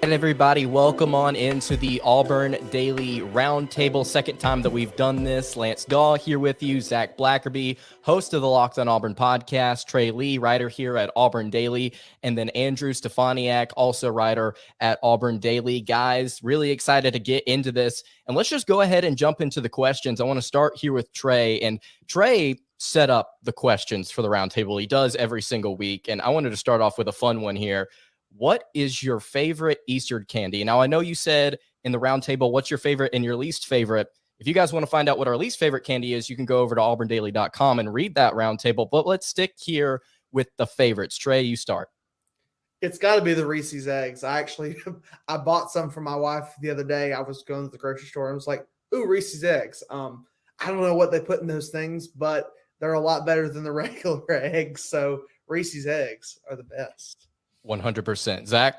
And everybody, welcome on into the Auburn Daily Roundtable. Second time that we've done this. Lance Dawe here with you, Zach Blackerby, host of the Locked on Auburn podcast, Trey Lee, writer here at Auburn Daily, and then Andrew Stefaniak, also writer at Auburn Daily. Guys, really excited to get into this. And let's just go ahead and jump into the questions. I want to start here with Trey. And Trey set up the questions for the roundtable. He does every single week. And I wanted to start off with a fun one here. What is your favorite Easter candy? Now, I know you said in the roundtable, what's your favorite and your least favorite? If you guys want to find out what our least favorite candy is, you can go over to auburndaily.com and read that roundtable. But let's stick here with the favorites. Trey, you start. It's got to be the Reese's Eggs. I bought some for my wife the other day. I was going to the grocery store and I was like, ooh, Reese's Eggs. I don't know what they put in those things, but they're a lot better than the regular eggs. So Reese's Eggs are the best. 100%. Zach?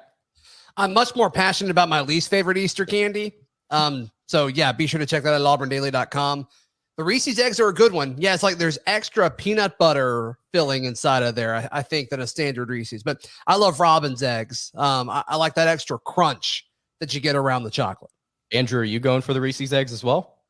I'm much more passionate about my least favorite Easter candy. So yeah, be sure to check that out at auburndaily.com. The Reese's Eggs are a good one. Yeah, it's like there's extra peanut butter filling inside of there, I think, than a standard Reese's. But I love Robin's Eggs. I like that extra crunch that you get around the chocolate. Andrew, are you going for the Reese's Eggs as well?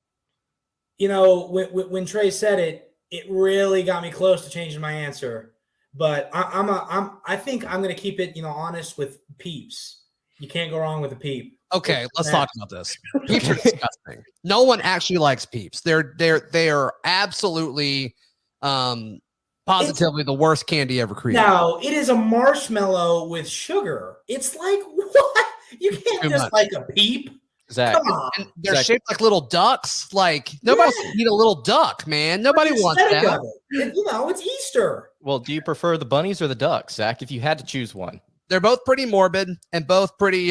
You know, when Trey said it, it really got me close to changing my answer. But I think I'm going to keep it, honest with Peeps. You can't go wrong with a Peep. Okay, let's talk about this. Peeps are disgusting. No one actually likes Peeps. They are absolutely, positively the worst candy ever created. No, it is a marshmallow with sugar. It's like, what? You can't just like a Peep. Zach, come on. And they're shaped like little ducks. Like nobody wants to eat a little duck, man. Nobody wants that. It's Easter. Well, do you prefer the bunnies or the ducks, Zach, if you had to choose one? They're both pretty morbid and both pretty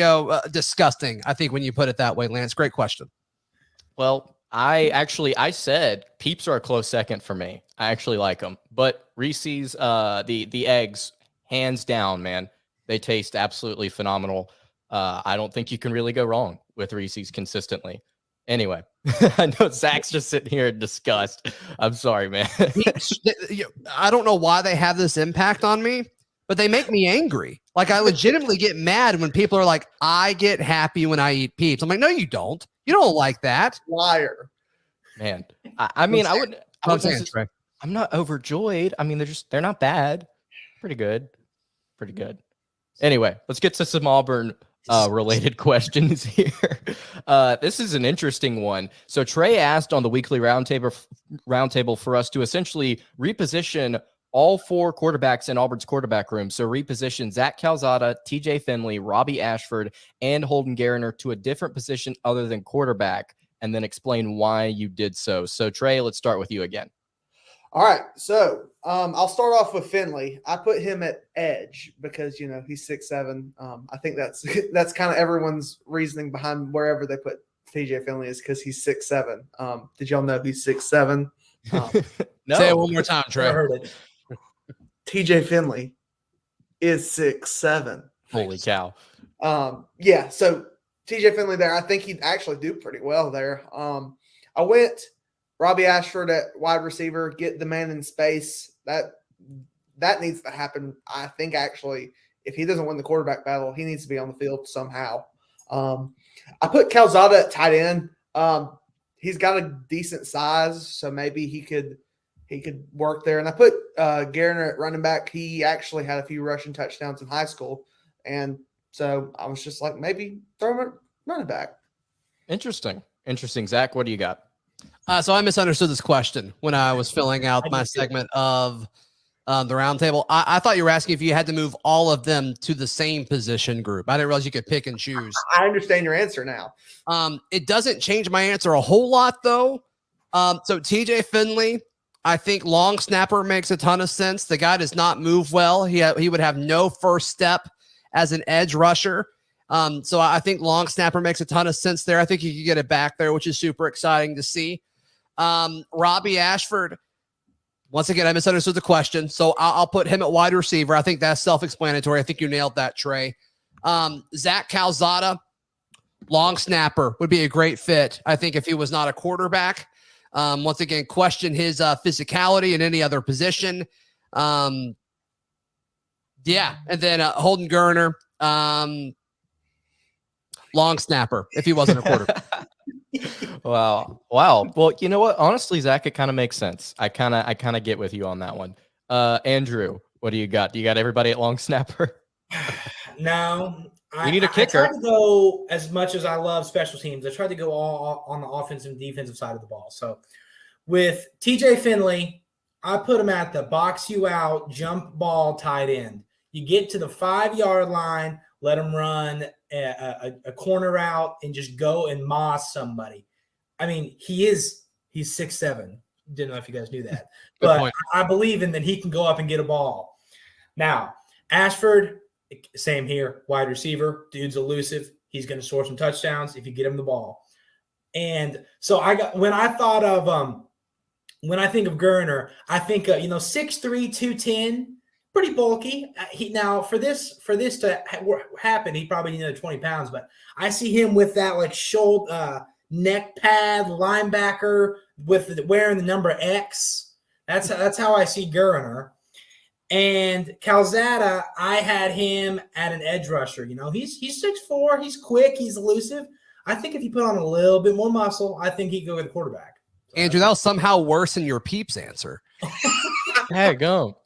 disgusting, I think, when you put it that way, Lance. Great question. Well, I said Peeps are a close second for me. I actually like them. But Reese's, the eggs, hands down, man. They taste absolutely phenomenal. I don't think you can really go wrong with Reese's consistently. Anyway, I know Zach's just sitting here in disgust. I'm sorry, man. I don't know why they have this impact on me, but they make me angry. Like, I legitimately get mad when people are like, I get happy when I eat Peeps. I'm like, no, you don't. You don't like that. Liar. Man, I mean, I'm not overjoyed. I mean, they're not bad. Pretty good. Anyway, let's get to some Auburn related questions here. This is an interesting one. So Trey asked on the weekly roundtable for us to essentially reposition all four quarterbacks in Auburn's quarterback room. So reposition Zach Calzada, TJ Finley, Robbie Ashford, and Holden Gariner to a different position other than quarterback, and then explain why you did so. So Trey, let's start with you again. All right, so I'll start off with Finley. I put him at edge because he's 6'7". I think that's kind of everyone's reasoning behind wherever they put TJ Finley is because he's 6'7". Did y'all know he's 6'7"? No. Say it one more time, Trey. I heard it. TJ Finley is 6'7". Holy cow! Yeah. So TJ Finley there, I think he'd actually do pretty well there. I went Robbie Ashford at wide receiver, get the man in space. That needs to happen. I think actually, if he doesn't win the quarterback battle, he needs to be on the field somehow. I put Calzada at tight end. He's got a decent size, so maybe he could work there. And I put Gariner at running back. He actually had a few rushing touchdowns in high school, and so I was just like, maybe throw him at running back. Interesting. Zach, what do you got? So I misunderstood this question when I was filling out my segment of the roundtable. I thought you were asking if you had to move all of them to the same position group. I didn't realize you could pick and choose. I understand your answer now. It doesn't change my answer a whole lot, though. So TJ Finley, I think long snapper makes a ton of sense. The guy does not move well. He would have no first step as an edge rusher. So I think long snapper makes a ton of sense there. I think you could get it back there, which is super exciting to see. Robbie Ashford, once again, I misunderstood the question, so I'll put him at wide receiver. I think that's self-explanatory. I think you nailed that, Trey. Zach Calzada, long snapper, would be a great fit, I think, if he was not a quarterback. Once again, question his physicality in any other position. And then Holden Geriner, long snapper, if he wasn't a quarterback. Wow. Well, you know what? Honestly, Zach, it kind of makes sense. I kind of get with you on that one. Andrew, what do you got? Do you got everybody at long snapper? No. We need a kicker. I tried to go, as much as I love special teams, I tried to go all on the offensive and defensive side of the ball. So with TJ Finley, I put him at the box you out, jump ball, tight end. You get to the 5-yard line, let him run a corner route and just go and moss somebody. I mean, he's 6'7". Didn't know if you guys knew that. But I believe in that he can go up and get a ball. Now, Ashford, same here, wide receiver. Dude's elusive. He's going to score some touchdowns if you get him the ball. And so when I think of Geriner, I think 6'3", 210. Pretty bulky. Now for this to happen, he probably needed 20 pounds. But I see him with that like shoulder neck pad linebacker with wearing the number X. That's how I see Geriner. And Calzada, I had him at an edge rusher. He's 6'4", he's quick, he's elusive. I think if you put on a little bit more muscle, I think he'd go with the quarterback. So Andrew, that was somehow worse than your Peeps answer. Hey, go.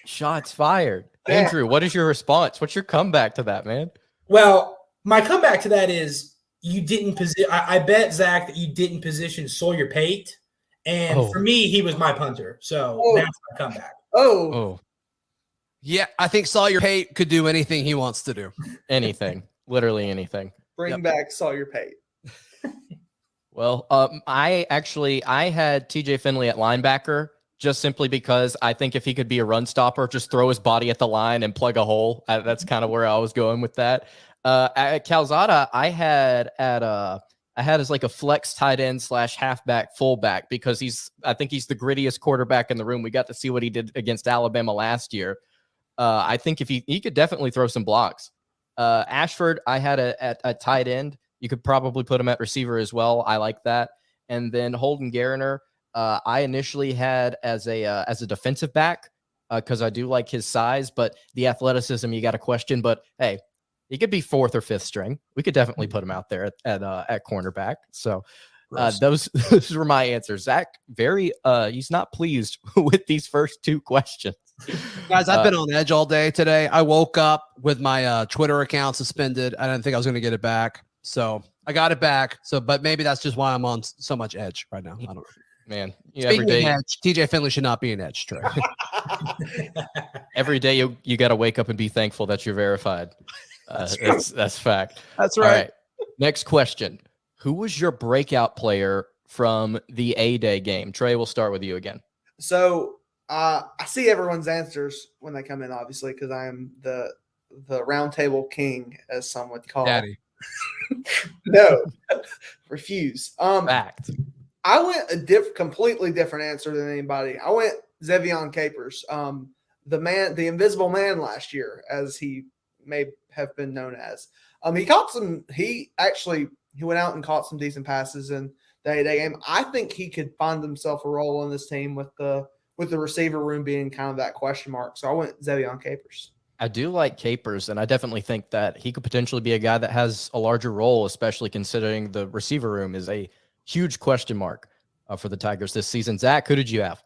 Shots fired. Andrew, what is your response? What's your comeback to that, man? Well, my comeback to that is you didn't position. I bet, Zach, that you didn't position Sawyer Pate. And for me, he was my punter. So that's my comeback. Oh. Yeah, I think Sawyer Pate could do anything he wants to do. Anything. Literally anything. Bring back Sawyer Pate. Well, I had TJ Finley at linebacker just simply because I think if he could be a run stopper, just throw his body at the line and plug a hole. That's kind of where I was going with that. At Calzada, I had as like a flex tight end / halfback fullback because I think he's the grittiest quarterback in the room. We got to see what he did against Alabama last year. I think if he could definitely throw some blocks. Ashford, I had at a tight end. You could probably put him at receiver as well. I like that. And then Holden Geriner, I initially had as a defensive back because I do like his size, but the athleticism you got to question. But hey, he could be 4th or 5th string. We could definitely put him out there at cornerback. So those were my answers. Zach, he's not pleased with these first 2 questions. Guys, I've been on edge all day today. I woke up with my Twitter account suspended. I didn't think I was going to get it back. So I got it back. But maybe that's just why I'm on so much edge right now. I don't know. Man, every day edge, TJ Finley should not be an edge, Trey. Every day you got to wake up and be thankful that you're verified. That's fact. That's right. All right. Next question. Who was your breakout player from the A-Day game? Trey, we'll start with you again. So I see everyone's answers when they come in, obviously, because I am the roundtable king, as some would call. Daddy. No, refuse. Fact. I went a completely different answer than anybody. I went Zevion Capers, the invisible man last year, as he may have been known as. He went out and caught some decent passes in the A-Day game. I think he could find himself a role on this team with the receiver room being kind of that question mark. So I went Zevion Capers. I do like Capers, and I definitely think that he could potentially be a guy that has a larger role, especially considering the receiver room is a huge question mark for the Tigers this season. Zach, who did you have?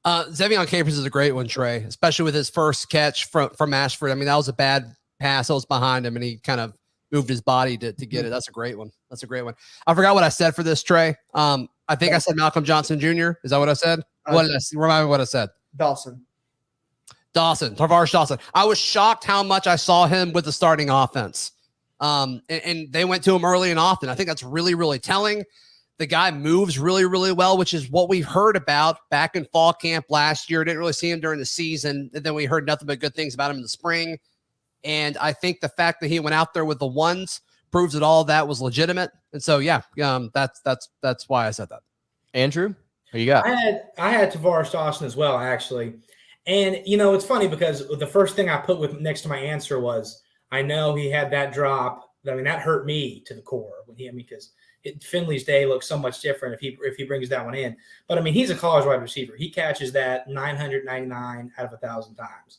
Zevion Capers is a great one, Trey, especially with his first catch from Ashford. I mean, that was a bad pass. I was behind him, and he kind of moved his body to get it. That's a great one. I forgot what I said for this, Trey. I think I said Malcolm Johnson Jr. Is that what I said? Remind me what I said. Dawson, Tarvaris Dawson. I was shocked how much I saw him with the starting offense. And they went to him early and often. I think that's really, really telling. The guy moves really, really well, which is what we heard about back in fall camp last year. Didn't really see him during the season. And then we heard nothing but good things about him in the spring. And I think the fact that he went out there with the ones proves that all of that was legitimate. And so, that's why I said that. Andrew, who you got? I had Tavares Dawson as well, actually. And, it's funny because the first thing I put with next to my answer was, I know he had that drop. I mean, that hurt me to the core because Finley's day looks so much different if he brings that one in. But, I mean, he's a college wide receiver. He catches that 999 out of 1,000 times.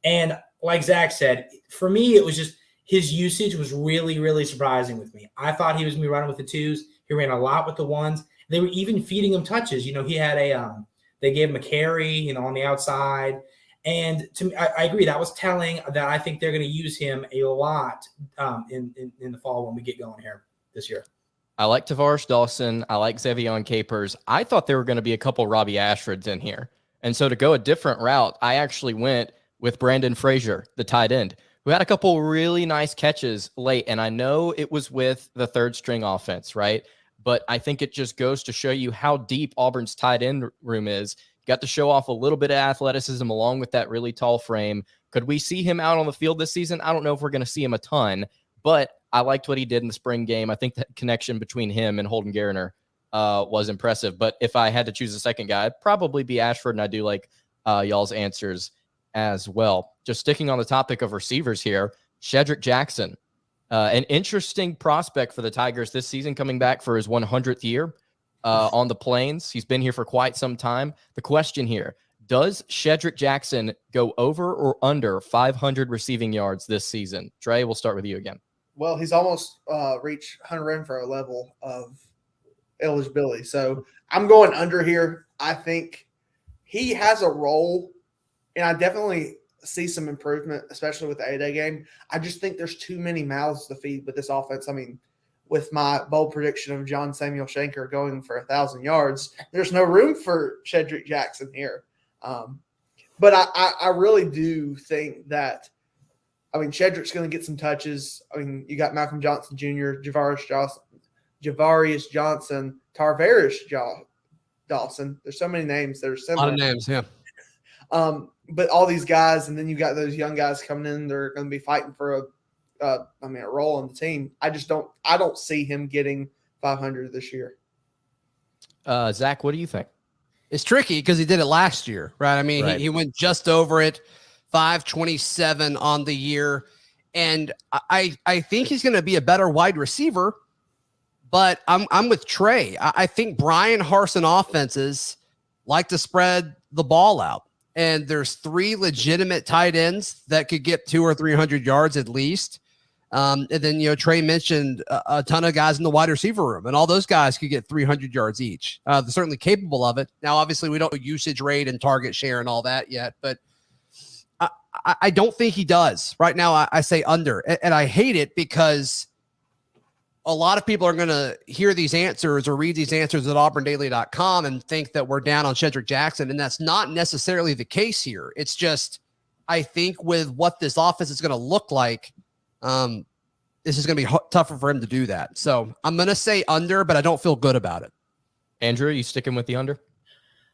And like Zach said, for me, it was just his usage was really, really surprising with me. I thought he was going to be running with the twos. He ran a lot with the ones. They were even feeding him touches. He had they gave him a carry, on the outside. And to me, I agree. That was telling that I think they're going to use him a lot in the fall when we get going here this year. I like Tavares Dawson. I like Zevion Capers. I thought there were going to be a couple Robbie Ashfords in here. And so to go a different route, I actually went with Brandon Frazier, the tight end, who had a couple really nice catches late. And I know it was with the third string offense, right? But I think it just goes to show you how deep Auburn's tight end room is. Got to show off a little bit of athleticism along with that really tall frame. Could we see him out on the field this season? I don't know if we're going to see him a ton, but I liked what he did in the spring game. I think that connection between him and Holden Gariner was impressive. But if I had to choose a second guy, I'd probably be Ashford, and I do like y'all's answers as well. Just sticking on the topic of receivers here, Shedrick Jackson, an interesting prospect for the Tigers this season, coming back for his 100th year on the Plains. He's been here for quite some time. The question here, does Shedrick Jackson go over or under 500 receiving yards this season? Trey, we'll start with you again. Well, he's almost reached Hunter Renfrow level of eligibility. So I'm going under here. I think he has a role, and I definitely see some improvement, especially with the A-Day game. I just think there's too many mouths to feed with this offense. I mean, with my bold prediction of John Samuel Shanker going for 1,000 yards, there's no room for Shedrick Jackson here. But I really do think that, Shedrick's going to get some touches. You got Malcolm Johnson Jr., Javarius Johnson, Tarvarius Dawson. There's so many names that are similar. A lot of names, yeah. But all these guys, and then you got those young guys coming in. They're going to be fighting for a role on the team. I don't see him getting 500 this year. Zach, what do you think? It's tricky because he did it last year, right? Right. He went just over it, 527 on the year. And I think he's going to be a better wide receiver, but I'm with Trey. I think Brian Harsin offenses like to spread the ball out. And there's 3 legitimate tight ends that could get 200 or 300 yards at least. And then, Trey mentioned a ton of guys in the wide receiver room, and all those guys could get 300 yards each. They're certainly capable of it. Now, obviously, we don't know usage rate and target share and all that yet, but I don't think he does. Right now, I say under, and I hate it because a lot of people are going to hear these answers or read these answers at auburndaily.com and think that we're down on Shedrick Jackson, and that's not necessarily the case here. It's just, I think with what this offense is going to look like, this is going to be tougher for him to do that. So I'm going to say under, but I don't feel good about it. Andrew, you sticking with the under?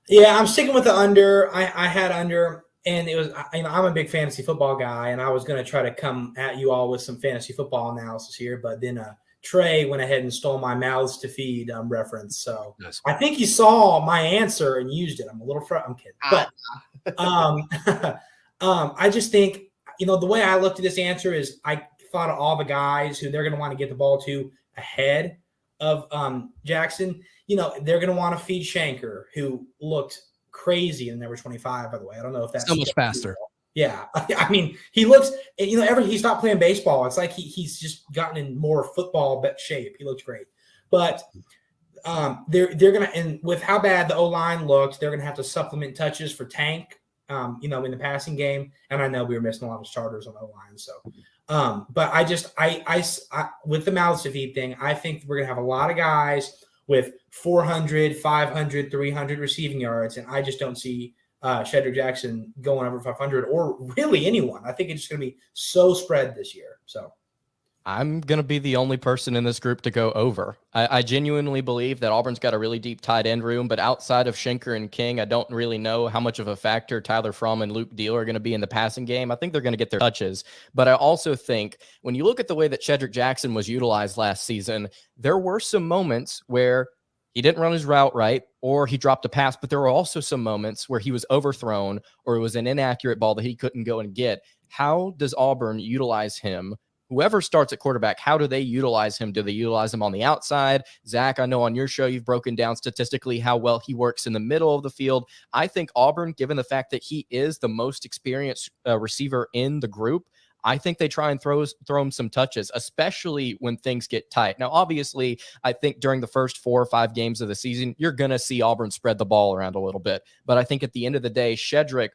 Yeah, I'm sticking with the under. I had under, and it was, I'm a big fantasy football guy, and I was going to try to come at you all with some fantasy football analysis here, but then Trey went ahead and stole my mouths to feed reference. So nice. I think he saw my answer and used it. I'm a little I'm kidding. But I just think, the way I looked at this answer is I thought of all the guys who they're going to want to get the ball to ahead of Jackson. They're going to want to feed Shanker, who looked crazy in number 25, by the way. I don't know if that's so much faster. Yeah. He looks, ever he stopped playing baseball, it's like he's just gotten in more football shape. He looks great. But they're going to, and with how bad the O-line looked, they're going to have to supplement touches for Tank, in the passing game. And I know we were missing a lot of starters on O-line. So, but I with the mouths to feed thing, I think we're going to have a lot of guys with 400, 500, 300 receiving yards. And I just don't see Shedrick Jackson going over 500 or really anyone. I think it's just going to be so spread this year. So I'm going to be the only person in this group to go over. I genuinely believe that Auburn's got a really deep tight end room, but outside of Schenker and King, I don't really know how much of a factor Tyler Fromm and Luke Deal are going to be in the passing game. I think they're going to get their touches, but I also think when you look at the way that Shedrick Jackson was utilized last season, there were some moments where he didn't run his route right, or he dropped a pass, but there were also some moments where he was overthrown or it was an inaccurate ball that he couldn't go and get. How does Auburn utilize him? Whoever starts at quarterback, how do they utilize him? Do they utilize him on the outside? Zach, I know on your show you've broken down statistically how well he works in the middle of the field. I think Auburn, given the fact that he is the most experienced receiver in the group, I think they try and throw him some touches, especially when things get tight. Now, obviously, I think during the first 4 or 5 games of the season, you're going to see Auburn spread the ball around a little bit. But I think at the end of the day, Shedrick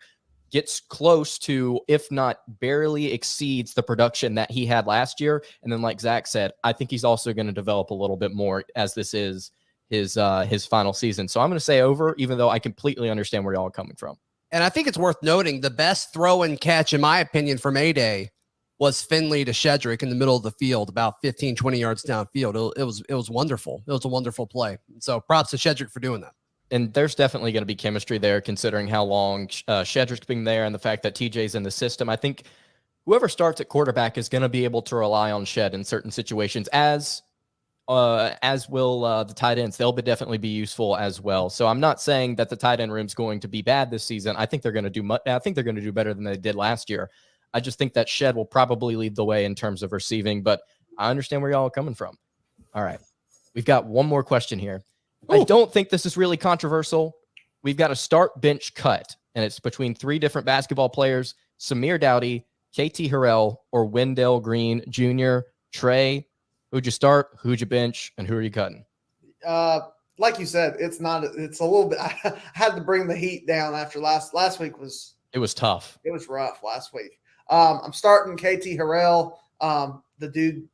gets close to, if not barely exceeds the production that he had last year. And then, like Zach said, I think he's also going to develop a little bit more as this is his final season. So I'm going to say over, even though I completely understand where y'all are coming from. And I think it's worth noting the best throw and catch, in my opinion, from A-Day was Finley to Shedrick in the middle of the field, about 15, 20 yards downfield. It was wonderful. It was a wonderful play. So props to Shedrick for doing that. And there's definitely going to be chemistry there, considering how long Shedrick's been there and the fact that TJ's in the system. I think whoever starts at quarterback is going to be able to rely on Shed in certain situations, as will the tight ends. They'll definitely be useful as well. So I'm not saying that the tight end room's going to be bad this season. I think they're going to do I think they're going to do better than they did last year. I just think that Shed will probably lead the way in terms of receiving, but I understand where y'all are coming from. All right. We've got one more question here. Ooh. I don't think this is really controversial. We've got a start bench cut, and it's between 3 different basketball players: Samir Dawe, KT Harrell, or Wendell Green Jr. Trey, who'd you start, who'd you bench, and who are you cutting? Like you said, it's a little bit. I had to bring the heat down after last week was. It was tough. It was rough last week. I'm starting KT Harrell. The dude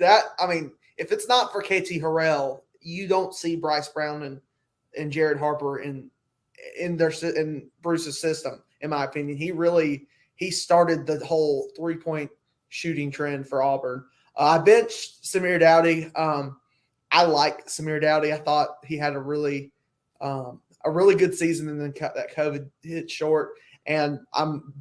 if it's not for KT Harrell, you don't see Bryce Brown and Jared Harper in Bruce's system. In my opinion, he started the whole 3-point shooting trend for Auburn. I benched Samir Dawe. I like Samir Dawe. I thought he had a really good season, and then that COVID hit short. And I'm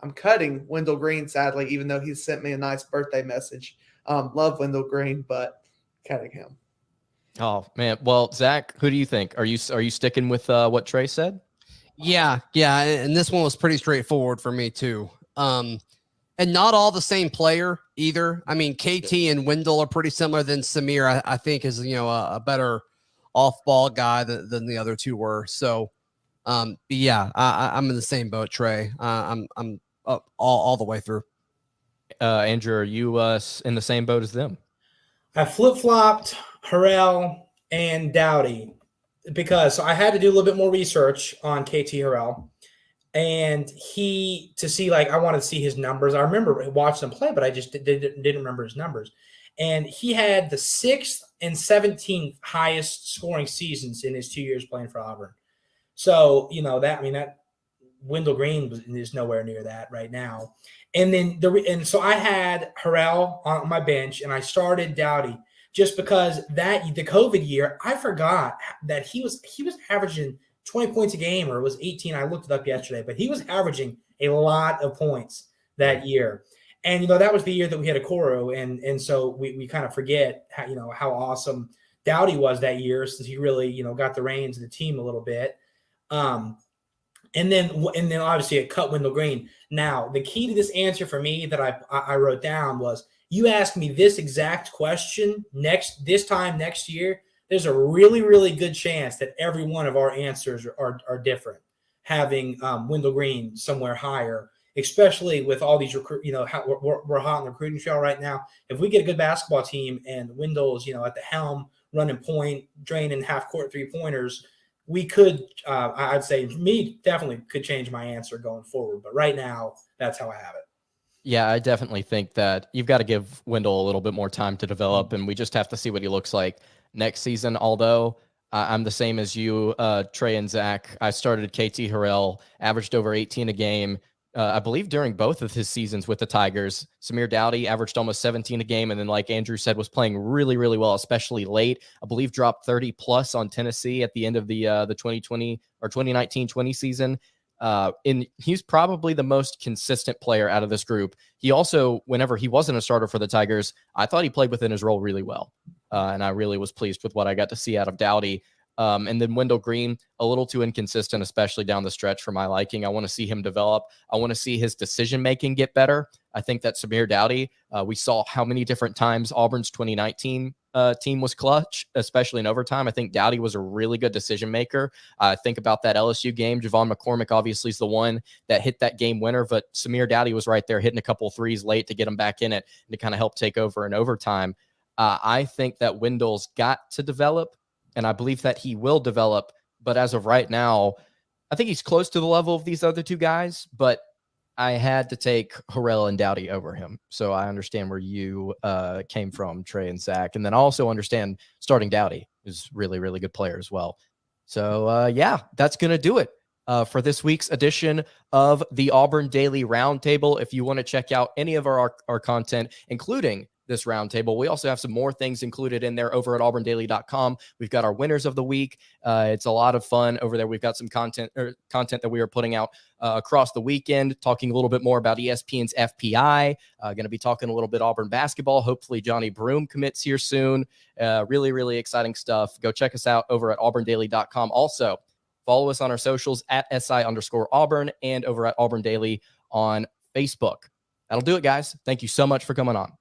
I'm cutting Wendell Green, sadly, even though he sent me a nice birthday message. Love Wendell Green, but cutting him. Oh man. Well, Zach, who do you think? Are you sticking with what Trey said? Yeah. And this one was pretty straightforward for me too. And not all the same player either. I mean, KT and Wendell are pretty similar. Than Samir, I think, is a better off-ball guy than the other two were. So, yeah, I'm in the same boat, Trey. I'm up all the way through. Andrew, are you in the same boat as them? I flip-flopped Harrell and Dawe because I had to do a little bit more research on KT Harrell. And I wanted to see his numbers. I remember watching him play, but I just didn't remember his numbers. And he had the 6th and 17th highest scoring seasons in his 2 years playing for Auburn. So, that Wendell Green is nowhere near that right now. And so I had Harrell on my bench, and I started Dawe just because the COVID year, I forgot that he was averaging 20 points a game, or it was 18. I looked it up yesterday, but he was averaging a lot of points that year. And, that was the year that we had Okoro. And so we kind of forget how awesome Dawe was that year, since he really, got the reins of the team a little bit. And then obviously it cut Wendell Green. Now, the key to this answer for me that I wrote down was, you asked me this exact question this time next year, there's a really, really good chance that every one of our answers are different, having Wendell Green somewhere higher, especially with all these we're hot on the recruiting trail right now. If we get a good basketball team and Wendell's, at the helm, running point, draining half-court 3-pointers, we could, I'd say, definitely could change my answer going forward. But right now, that's how I have it. Yeah, I definitely think that you've got to give Wendell a little bit more time to develop, and we just have to see what he looks like next season. Although I'm the same as you, Trey and Zach. I started KT Harrell, averaged over 18 a game, I believe during both of his seasons with the Tigers, Samir Doughty averaged almost 17 a game. And then, like Andrew said, was playing really, really well, especially late. I believe dropped 30 plus on Tennessee at the end of the 2020 or 2019-20 season. He's probably the most consistent player out of this group. He also, whenever he wasn't a starter for the Tigers, I thought he played within his role really well. And I really was pleased with what I got to see out of Doughty. And then Wendell Green, a little too inconsistent, especially down the stretch for my liking. I want to see him develop. I want to see his decision-making get better. I think that Samir Doughty, we saw how many different times Auburn's 2019 team was clutch, especially in overtime. I think Doughty was a really good decision-maker. Think about that LSU game. Javon McCormick obviously is the one that hit that game winner, but Samir Doughty was right there hitting a couple of threes late to get him back in it and to kind of help take over in overtime. I think that Wendell's got to develop, and I believe that he will develop. But as of right now, I think he's close to the level of these other two guys, but I had to take Harrell and Doughty over him. So I understand where you came from, Trey and Zach. And then I also understand starting Doughty is really, really good player as well. So yeah, that's going to do it for this week's edition of the Auburn Daily Roundtable. If you want to check out any of our content, including this roundtable, we also have some more things included in there over at auburndaily.com. We've got our winners of the week. It's a lot of fun over there. We've got some content that we are putting out across the weekend, talking a little bit more about ESPN's FPI. Going to be talking a little bit Auburn basketball. Hopefully Johnny Broome commits here soon. Really, really exciting stuff. Go check us out over at auburndaily.com. Also, follow us on our socials at SI_Auburn and over at Auburn Daily on Facebook. That'll do it, guys. Thank you so much for coming on.